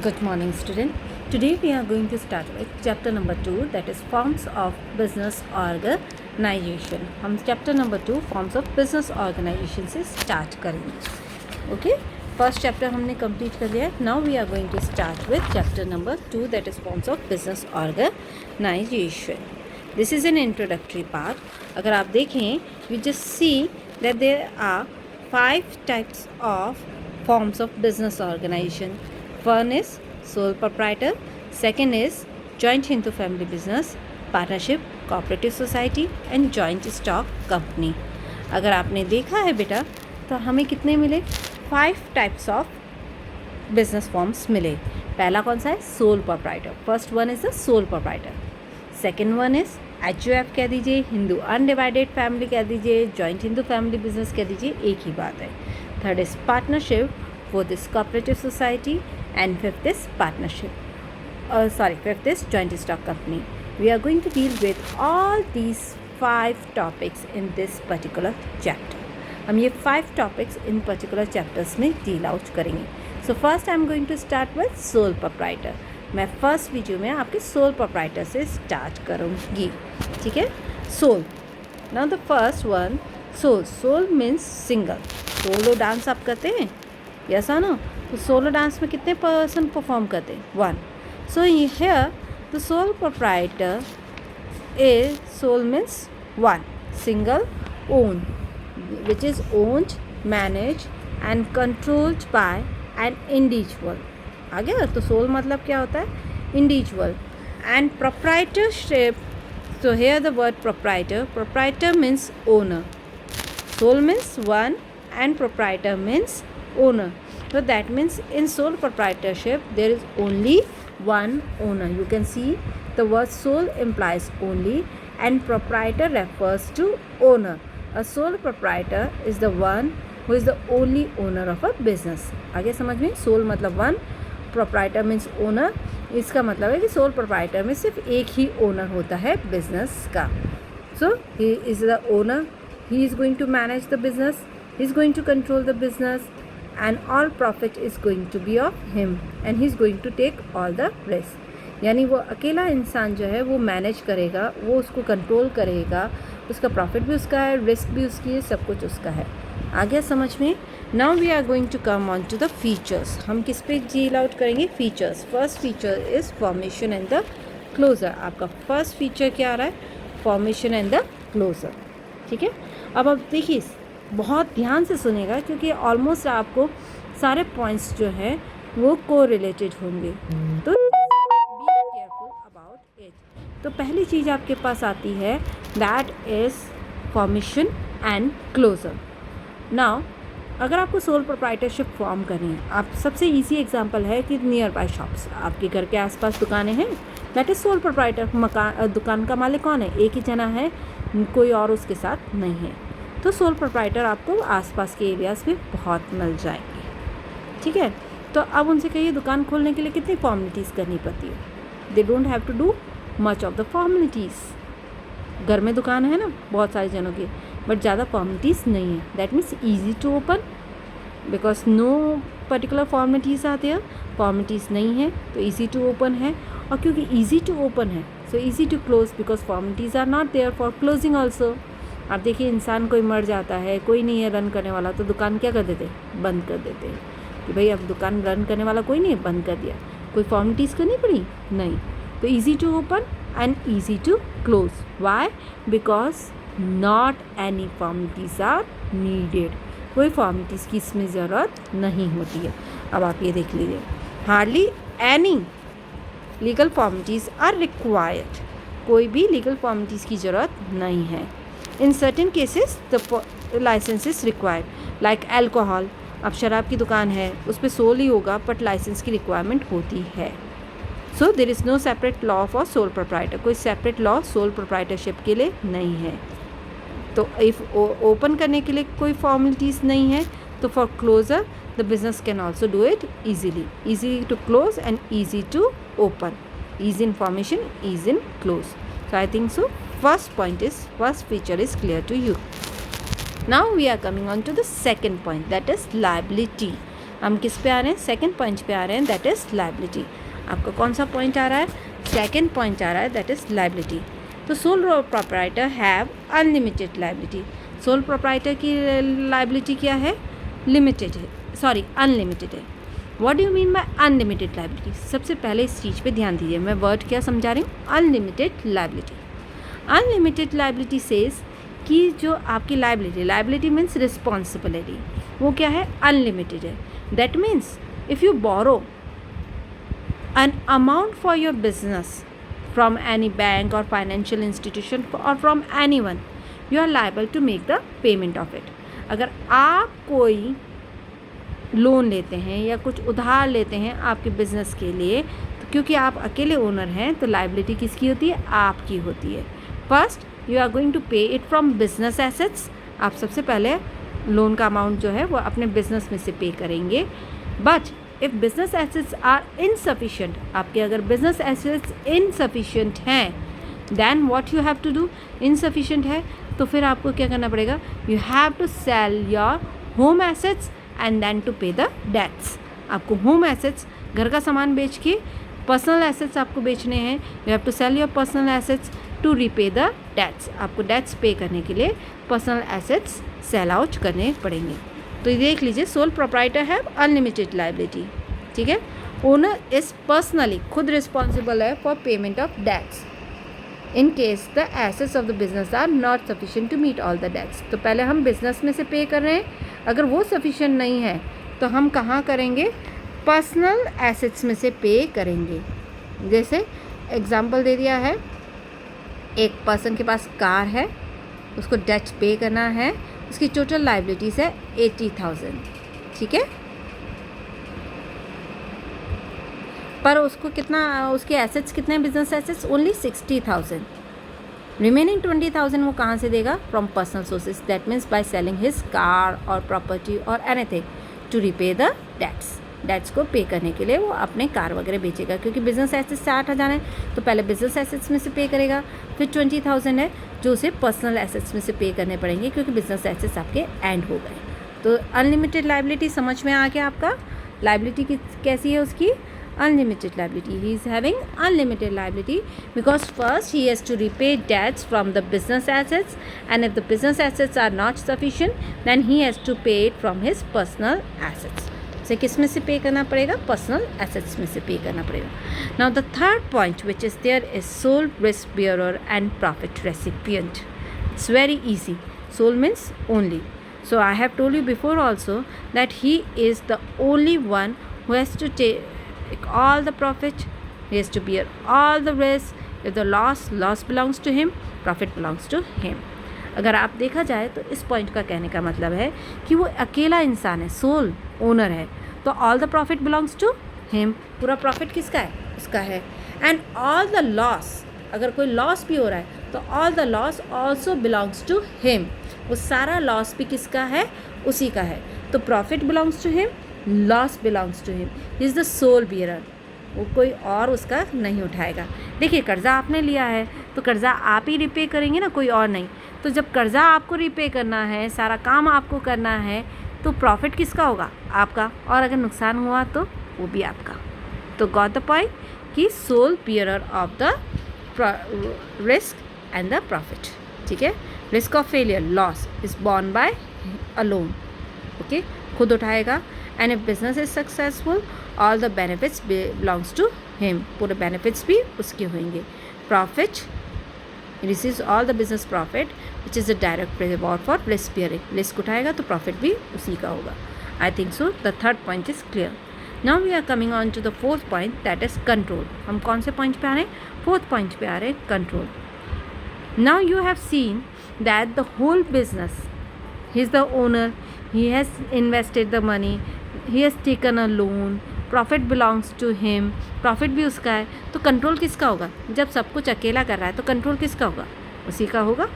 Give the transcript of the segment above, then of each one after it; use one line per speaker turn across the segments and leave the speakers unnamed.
Good morning, student. Today we are going to start with chapter number 2, that is forms of business organization. हम chapter number 2 forms of business organization से start करेंगे. Okay, first chapter हमने complete कर लिया. Now we are going to start with chapter number 2, that is forms of business organization. This is an introductory part. अगर आप देखें, you just see that there are 5 types of forms of business organization. One is sole proprietor, second is joint Hindu family business, partnership, cooperative society and joint stock company. अगर आपने देखा है बेटा तो हमें कितने मिले 5 types of business forms मिले. पहला कौन सा है sole proprietor. First one is the sole proprietor. Second one is HUF कह दीजिए, हिंदू अनडिवाइडेड फैमिली कह दीजिए, जॉइंट हिंदू फैमिली बिजनेस कह दीजिए, एक ही बात है. Third is partnership, fourth is cooperative society and fifth is partnership. Fifth is joint stock company. We are going to deal with all these 5 topics in this particular chapter. हम ये 5 topics in particular chapters में deal out करेंगे. So first I am going to start with sole proprietor. मैं first video में आपके sole proprietor से start करूँगी, ठीक है. Sole. Now the first one, sole. Sole means single. Solo dance आप करते हैं? Yes or no? तो सोलो डांस में कितने पर्सन परफॉर्म करते हैं? 1. So here the sole proprietor is sole means 1 single one which is owned manage and controlled by an individual. आ गया? तो सोल मतलब क्या होता है? Individual. And proprietorship, so here the word proprietor means owner. Sole means 1 and proprietor means owner. So that means in sole proprietorship there is only one owner. You can see the word sole implies only and proprietor refers to owner. A sole proprietor is the one who is the only owner of a business. आगे समझ में? sole मतलब 1, proprietor means owner. इसका मतलब है कि sole proprietor में सिर्फ एक ही owner होता है business का. So he is the owner. He is going to manage the business. He is going to control the business and all profit is going to be of him and he is going to take all the risk. यानी वो अकेला इंसान जो है वो manage करेगा, वो उसको कंट्रोल करेगा, उसका प्रॉफिट भी उसका है, रिस्क भी उसकी है, सब कुछ उसका है. आ गया समझ में? Now we are going to come on to the features. हम किस पे डील आउट करेंगे? Features. First feature is formation and the closure. आपका फर्स्ट फीचर क्या आ रहा है? Formation and the closure. ठीक है. अब देखिए, बहुत ध्यान से सुनेगा क्योंकि ऑलमोस्ट आपको सारे पॉइंट्स जो है वो को रिलेटेड होंगे, तो बी केयरफुल अबाउट इट. तो पहली चीज़ आपके पास आती है that is formation and closure. Now अगर आपको सोल प्रोप्राइटरशिप फॉर्म करनी है, आप सबसे इजी एग्जांपल है कि नियर बाय शॉप्स, आपके घर के आसपास दुकानें हैं, दैट इज़ सोल प्रोप्राइटर. दुकान का मालिक कौन है? एक ही जना है, कोई और उसके साथ नहीं है. तो सोल प्रोप्राइटर आपको आसपास के एरियाज़ में बहुत मिल जाएंगे, ठीक है. तो अब उनसे कहिए दुकान खोलने के लिए कितनी फॉर्मेलिटीज़ करनी पड़ती है? They don't have to do much of the formalities. घर में दुकान है ना बहुत सारे जनों की, बट ज़्यादा फॉर्मेलिटीज़ नहीं है. That means easy to open because no particular formalities आते हैं. फॉर्मेलिटीज़ नहीं है तो ईजी टू ओपन है, और क्योंकि ईजी टू ओपन है so easy to close because formalities are not there for closing also. आप देखिए, इंसान कोई मर जाता है, कोई नहीं है रन करने वाला, तो दुकान क्या कर देते? बंद कर देते हैं कि भाई अब दुकान रन करने वाला कोई नहीं है, बंद कर दिया. कोई फॉर्मेलिटीज़ करनी पड़ी? नहीं. तो easy to open and easy to close. Why? Because not any formalities are needed. कोई फॉर्मेलिटीज़ की इसमें ज़रूरत नहीं होती है. अब आप ये देख लीजिए, hardly any legal formalities are required. कोई भी लीगल फॉर्मेलिटीज़ की ज़रूरत नहीं है. In certain cases the license is required, like alcohol. अब शराब की दुकान है, उस पर सोल ही होगा बट लाइसेंस की रिक्वायरमेंट होती है. So there is no separate law for sole proprietor. कोई सेपरेट लॉ सोल प्रोप्राइटरशिप के लिए नहीं है. तो इफ़ ओपन करने के लिए कोई फॉर्मेलिटीज़ नहीं है, तो for closure the business can also do it easily. Easy to close and easy to open. Easy in formation, easy in close. So I think so first feature is clear to you. Now we are coming on to the second point, that is liability. हम किस पे आ रहे हैं, second point पे आ रहे हैं, that is liability. आपका कौन सा पॉइंट आ रहा है, सेकंड पॉइंट आ रहा है, दैट इज़ लायबिलिटी। तो soul proprietor have unlimited liability. Sole proprietor की लायबिलिटी क्या है, लिमिटेड है, सॉरी अनलिमिटेड है। What do you mean by unlimited liability? सबसे पहले इस चीज़ पे ध्यान दीजिए, मैं वर्ड क्या समझा रही हूँ, unlimited liability. Unlimited liability says कि जो आपकी लायबिलिटी मीन्स रिस्पॉन्सिबिलिटी, वो क्या है, अनलिमिटेड है। That means if you borrow an amount for your business from any bank or financial institution or from anyone, you are liable to make the payment of it. अगर आप कोई loan लेते हैं या कुछ उधार लेते हैं आपके बिजनेस के लिए, तो क्योंकि आप अकेले ओनर हैं तो लायबिलिटी किसकी होती है, आपकी होती है। First you are going to pay it from business assets. आप सबसे पहले लोन का अमाउंट जो है वो अपने बिजनेस में से पे करेंगे। But if business assets are insufficient, आपके अगर बिजनेस एसेट्स इनसफिशिएंट हैं, then what you have to do, insufficient है तो फिर आपको क्या करना पड़ेगा, you have to sell your home assets and then to pay the debts. आपको होम एसेट्स, घर का सामान बेच के पर्सनल एसेट्स आपको बेचने हैं, you have to sell your personal assets to repay the debts. आपको डेट्स पे करने के लिए पर्सनल एसेट्स सेल आउट करने पड़ेंगे। तो ये देख लीजिए, sole proprietor have unlimited liability, ठीक है। ओनर इज पर्सनली, खुद रिस्पॉन्सिबल है for payment of debts in case the assets of the business are not sufficient to meet all the debts. तो पहले हम बिजनेस में से पे कर रहे हैं, अगर वो सफिशिएंट नहीं है तो हम कहाँ करेंगे, पर्सनल एसेट्स में से पे करेंगे। जैसे एग्जांपल दे दिया है, एक पर्सन के पास कार है, उसको डेट पे करना है, उसकी टोटल लायबिलिटीज है 80,000, ठीक है, पर उसको कितना, उसके एसेट्स कितने, बिजनेस एसेट्स ओनली 60,000। रिमेनिंग 20,000 वो कहाँ से देगा, from personal sources, that means by selling his car और प्रॉपर्टी और anything to repay the debts. Debts को पे करने के लिए वो अपने कार वगैरह बेचेगा, क्योंकि बिजनेस एसेट्स 60,000 है तो पहले बिजनेस एसेट्स में से पे करेगा, फिर 20,000 है जो उसे पर्सनल एसेट्स में से पे करने पड़ेंगे, क्योंकि बिजनेस एसेट्स आपके एंड हो गए। तो अनलिमिटेड लायबिलिटी समझ में आ गया आपका, लायबिलिटी कैसी है उसकी, unlimited liability. He is having unlimited liability because first he has to repay debts from the business assets, and if the business assets are not sufficient then he has to pay it from his personal assets. से किस में से pay करना पड़ेगा, personal assets में से pay करना पड़ेगा। Now the third point which is there is sole risk bearer and profit recipient. It's very easy, sole means only, so I have told you before also that he is the only one who has to take all the profit, he has to bear all the risk. If the loss belongs to him, profit belongs to him. अगर आप देखा जाए तो इस point का कहने का मतलब है कि वो अकेला इंसान है, सोल ओनर है, तो all the profit belongs to him, पूरा प्रॉफिट किसका है, उसका है। एंड ऑल द लॉस, अगर कोई लॉस भी हो रहा है तो all the loss also belongs to him, वो सारा लॉस भी किसका है, उसी का है। तो profit belongs to him, loss belongs to him, he is the sole bearer, वो कोई और उसका नहीं उठाएगा। देखिए कर्ज़ा आपने लिया है तो कर्ज़ा आप ही रिपे करेंगे ना, कोई और नहीं। तो जब कर्ज़ा आपको रिपे करना है, सारा काम आपको करना है, तो प्रॉफिट किसका होगा, आपका, और अगर नुकसान हुआ तो वो भी आपका। तो गॉट द पॉइंट कि sole bearer of the risk and the profit, ठीक है। Risk of failure, loss is borne by alone, okay, खुद उठाएगा। And if business is successful all the benefits belongs to him, पूरे benefits भी उसके होंगे। Profit receives all the business profit which is a direct reward for risk bearing, risk उठाएगा तो profit भी उसी का होगा। I think so the third point is clear. Now we are coming on to the fourth point, that is control. हम कौन से point पे आ रहे हैं, फोर्थ पॉइंट पे आ रहे हैं, control. Now you have seen that the whole business, he is the owner, he has invested the money, he has taken a loan, profit belongs to him, profit भी उसका है, तो कंट्रोल किसका होगा, जब सब कुछ अकेला कर रहा है तो कंट्रोल किसका होगा, उसी का होगा।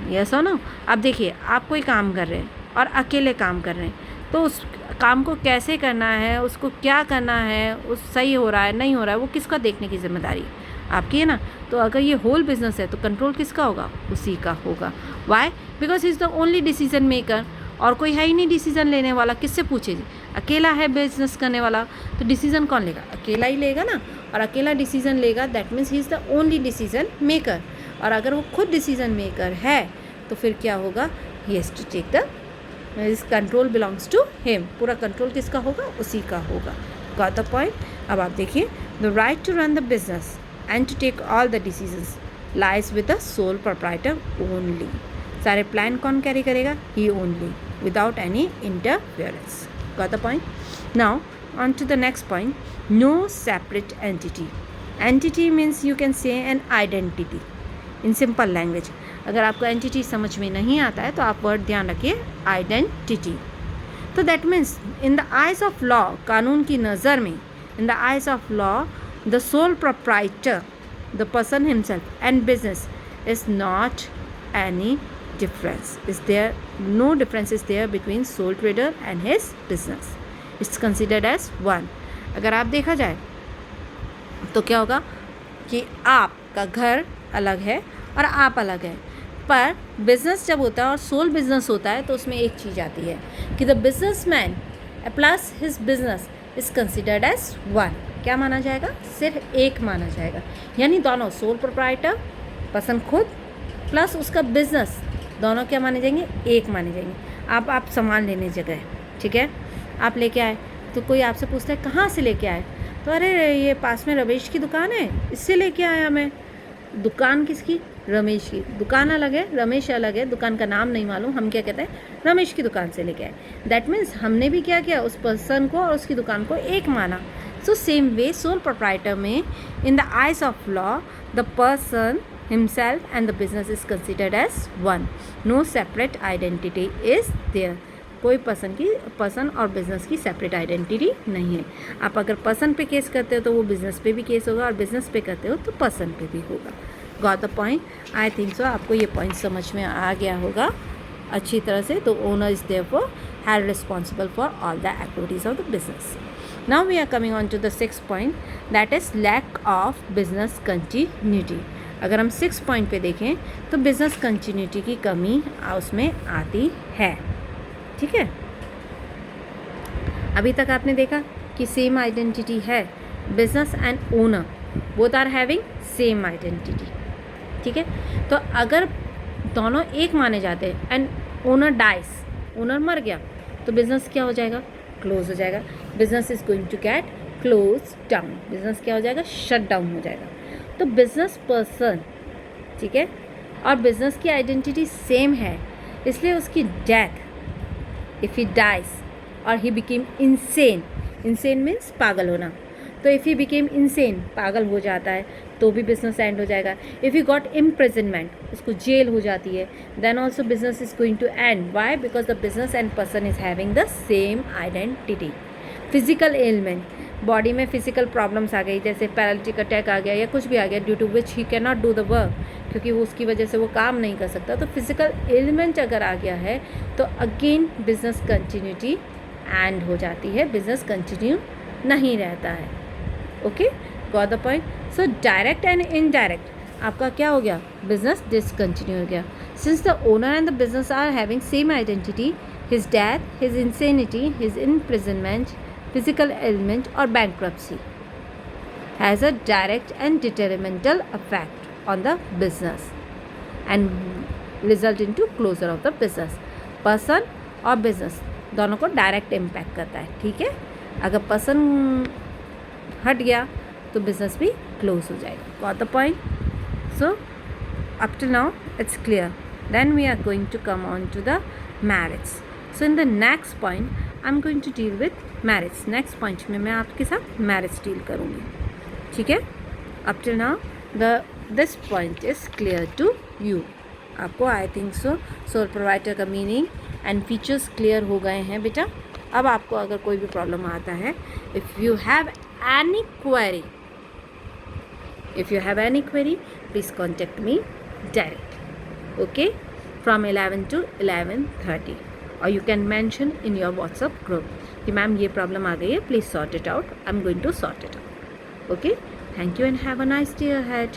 यस और नो। अब देखिए आप कोई काम कर रहे हैं और अकेले काम कर रहे हैं, तो उस काम को कैसे करना है, उसको क्या करना है, उस सही हो रहा है नहीं हो रहा है, वो किसका देखने की जिम्मेदारी आपकी है ना। तो अगर ये होल बिजनेस है तो कंट्रोल किसका होगा, उसी का होगा। Why, because he is the only decision maker, और कोई है ही नहीं डिसीजन लेने वाला, किससे पूछे जी। अकेला है बिजनेस करने वाला, तो डिसीजन कौन लेगा? अकेला ही लेगा ना, और अकेला डिसीजन लेगा, that means he is the only decision maker. और अगर वो खुद डिसीजन मेकर है तो फिर क्या होगा? He has to take the, is control belongs to him, पूरा कंट्रोल किसका होगा? उसी का होगा। Got the point? अब आप देखिए, the right to run the business and to take all the decisions lies with the sole proprietor only. सारे प्लान कौन कैरी करेगा? He only, without any interference. Got the point? Now on to the next point, no separate entity. Entity means you can say an identity in simple language. अगर आपको entity समझ में नहीं आता है तो आप वर्ड ध्यान रखिए, आइडेंटिटी। तो that means in the eyes of law, कानून की नज़र में, in the eyes of law, the sole proprietor, the person himself and business is not any difference. Is there no difference is there between sole trader and his business? It's considered as one. अगर आप देखा जाए तो क्या होगा कि आपका घर अलग है और आप अलग है, पर बिजनेस जब होता है और सोल बिजनेस होता है तो उसमें एक चीज़ आती है कि the businessman plus his business is considered as one. क्या माना जाएगा? सिर्फ एक माना जाएगा। यानी दोनों, सोल प्रोप्राइटर पर्सन खुद प्लस उसका बिजनेस, दोनों क्या माने जाएंगे? एक माने जाएंगे। आप सामान लेने जगह, ठीक है, आप लेके आए तो कोई आपसे पूछता है कहाँ से लेके आए, तो अरे ये पास में रमेश की दुकान है, इससे लेके आया मैं। दुकान किसकी? रमेश की। दुकान अलग है, रमेश अलग है, दुकान का नाम नहीं मालूम, हम क्या कहते हैं? रमेश की दुकान से लेके आए। दैट मीन्स हमने भी क्या किया? उस पर्सन को और उसकी दुकान को एक माना। So same way sole proprietor में, in the eyes of law, the person himself and the business is considered as one. No separate identity is there. कोई पर्सन और बिजनेस की सेपरेट आइडेंटिटी नहीं है। आप अगर पर्सन पे केस करते हो तो वो बिजनेस पे भी केस होगा, और बिजनेस पे करते हो तो पर्सन पे भी होगा। Got the point? I think सो आपको ये पॉइंट समझ में आ गया होगा अच्छी तरह से। तो owner is therefore held responsible for all the activities of the business. Now we are coming on to the 6th point, that is lack of business continuity. अगर हम 6 पॉइंट पे देखें तो बिजनेस कंटिन्यूटी की कमी उसमें आती है, ठीक है। अभी तक आपने देखा कि सेम आइडेंटिटी है, business and owner both are having same identity, ठीक है। तो अगर दोनों एक माने जाते हैं एंड ओनर डाइस, ओनर मर गया, तो बिजनेस क्या हो जाएगा? क्लोज हो जाएगा। Business is going to get close down. Business क्या हो जाएगा? शट डाउन हो जाएगा। तो बिजनेस पर्सन, ठीक है, और बिजनेस की आइडेंटिटी सेम है, इसलिए उसकी डेथ, इफ़ ही डाइज और he became insane, insane means पागल होना, तो इफ़ ही बिकेम इनसेन, पागल हो जाता है, तो भी बिजनेस एंड हो जाएगा। इफ़ ही गॉट इम्प्रिजनमेंट, उसको जेल हो जाती है, then also business is going to end. Why? Because the business and person is having the same identity. Physical element, body में फिजिकल प्रॉब्लम्स आ गई, जैसे पैरालिटिक अटैक आ गया या कुछ भी आ गया, due to which he can not do the work, क्योंकि वो उसकी वजह से वो काम नहीं कर सकता। तो फिजिकल एलिमेंट अगर आ गया है तो अगेन बिजनेस कंटिन्यूटी एंड हो जाती है, बिजनेस कंटिन्यू नहीं रहता है। Okay, got the point? So direct and indirect आपका क्या हो गया? बिजनेस डिसकंटिन्यू हो गया। Since the owner and the business are having same identity, his death, his insanity, his imprisonment, physical element or bankruptcy has a direct and detrimental effect on the business and result into closure of the business. Person और business दोनों को direct impact करता है, ठीक है। अगर person हट गया तो बिजनेस भी क्लोज हो जाएगा। Got the point? So up to now it's clear. Then we are going to come on to the marriage. So in the next point I am going to deal with marriage. Next point में मैं आपके साथ marriage deal करूँगी, ठीक है। Up till now this point is clear to you. आपको I think so sole provider का meaning and features clear हो गए हैं बेटा। अब आपको अगर कोई भी प्रॉब्लम आता है, if you have any query please contact me direct, okay, from 11 to 11:30, और you can mention in your WhatsApp group कि मैम ये प्रॉब्लम आ गई है, please sort it out, I am going to sort it out, okay. Thank you and have a nice day ahead.